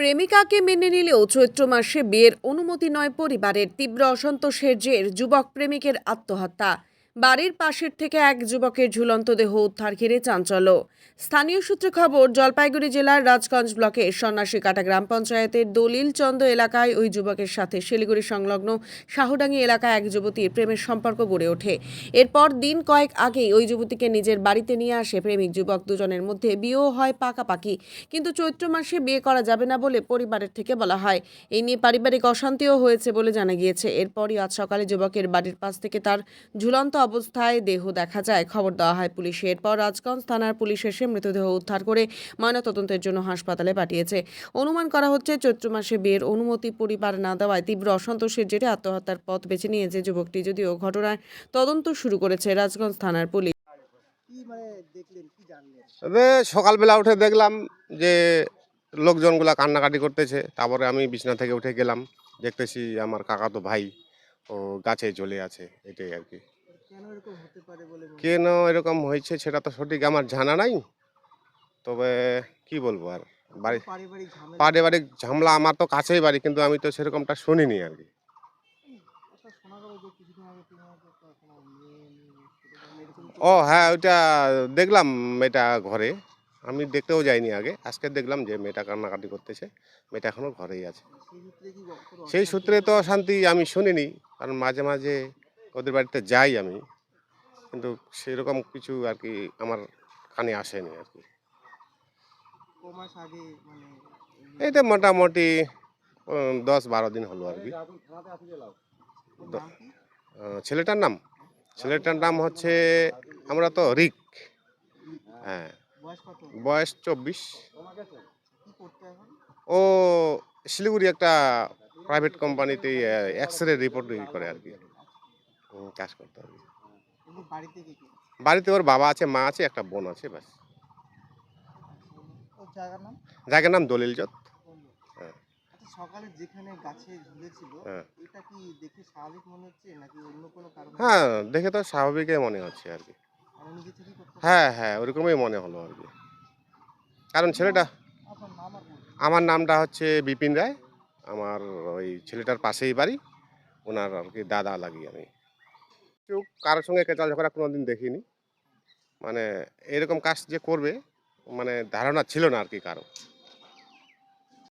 প্রেমিকাকে মেনে নিলেও চৈত্র মাসে বিয়ের অনুমতি নয় পরিবারের। তীব্র অসন্তোষের জের যুবক প্রেমিকের আত্মহত্যা। বাড়ির পাশের থেকে এক যুবকের ঝুলন্ত দেহ উদ্ধার ঘিরে চাঞ্চল্য। স্থানীয় সূত্রে খবর, জলপাইগুড়ি জেলার রাজগঞ্জ ব্লকের সন্ন্যাসীকাটা গ্রাম পঞ্চায়েতের দলিলচন্দ এলাকায় ওই যুবকের সাথে শিলিগুড়ি সংলগ্ন শাহুডাঙ্গি এলাকায় এক যুবতীর প্রেমের সম্পর্ক গড়ে ওঠে। এরপর দিন কয়েক আগেই ওই যুবতীকে নিজের বাড়িতে নিয়ে আসে প্রেমিক যুবক। দুজনের মধ্যে বিয়েও হয় পাকাপাকি, কিন্তু চৈত্র মাসে বিয়ে করা যাবে না বলে পরিবারের থেকে বলা হয়। এই নিয়ে পারিবারিক অশান্তিও হয়েছে বলে জানা গিয়েছে। এরপরই আজ সকালে যুবকের বাড়ির পাশ থেকে তার ঝুলন্ত অবস্থায় দেহ দেখা যায়। খবর দেওয়া হয় পুলিশে। এরপর রাজগঞ্জ থানার পুলিশ এসে মৃতদেহ উদ্ধার করে ময়নাতদন্তের জন্য হাসপাতালে পাঠিয়েছে। অনুমান করা হচ্ছে, চৈত্র মাসে বিয়ের অনুমতি পরিবার না দেওয়ায় তীব্র অসন্তোষের জেরে আত্মহত্যার পথ বেছে নিয়েছে যুবকটি। যদিও ঘটনার তদন্ত শুরু করেছে রাজগঞ্জ থানার পুলিশ। তবে সকালবেলা উঠে দেখলাম যে লোকজনগুলা কান্নাকাটি করতেছে। তারপরে আমি বিছানা থেকে উঠে গেলাম, দেখতেছি আমার কাকাতো ভাই ও গাছে ঝুলে আছে। এটাই আর কি। কেন এরকম হয়েছে সেটা তো সঠিক আমার জানা নাই। তবে কি বলবো আর, বাড়ি পারিবারিক ঝামেলা, আমার তো কাছেই বাড়ি, কিন্তু আমি তো সেরকমটা শুনিনি আর কি। ও হ্যাঁ, ওইটা দেখলাম মেয়েটা ঘরে। আমি দেখতেও যাইনি আগে, আজকে দেখলাম যে মেয়েটা কান্নাকাটি করতেছে। মেয়েটা এখনো ঘরেই আছে। সেই সূত্রে তো শান্তি আমি শুনিনি, কারণ মাঝে মাঝে ওদের বাড়িতে যাই আমি, কিন্তু সেরকম কিছু আর কি আমার কানে আসেনি আর কি। এইটা মোটামুটি 10-12 দিন হলো আর কি। ছেলেটার নাম হচ্ছে, আমরা তো রিক। হ্যাঁ, বয়স 24। ও শিলিগুড়ি একটা প্রাইভেট কোম্পানিতে এক্স-রে রিপোর্ট করে আর কি, কাজ করতে আর কি। বাড়িতে ওর বাবা আছে, মা আছে, একটা বোন আছে, ব্যাস। জায়গার নাম দলিলচত। হ্যাঁ। সকালে যেখানে গাছে ঝুলেছিল, হ্যাঁ। এটা কি দেখে স্বাভাবিক মনে হচ্ছে নাকি অন্য কোনো কারণে? হ্যাঁ, দেখে তো স্বাভাবিকই মনে হচ্ছে আর কি। মানে নিজে থেকেই করতে পারে? হ্যাঁ হ্যাঁ, ওরকমই মনে হলো আর কি। কারণ ছেলেটা, আপনার নাম আর পরিচয়? আমার নামটা হচ্ছে বিপিন রায়। আমার ওই ছেলেটার পাশেই বাড়ি, ওনার আর কি দাদা লাগি আমি। কেউ কারোর সঙ্গে কেচাল ঝগড়া কোনোদিন দেখিনি। মানে এরকম কাজ যে করবে, মানে ধারণা ছিল না আর কি কারো।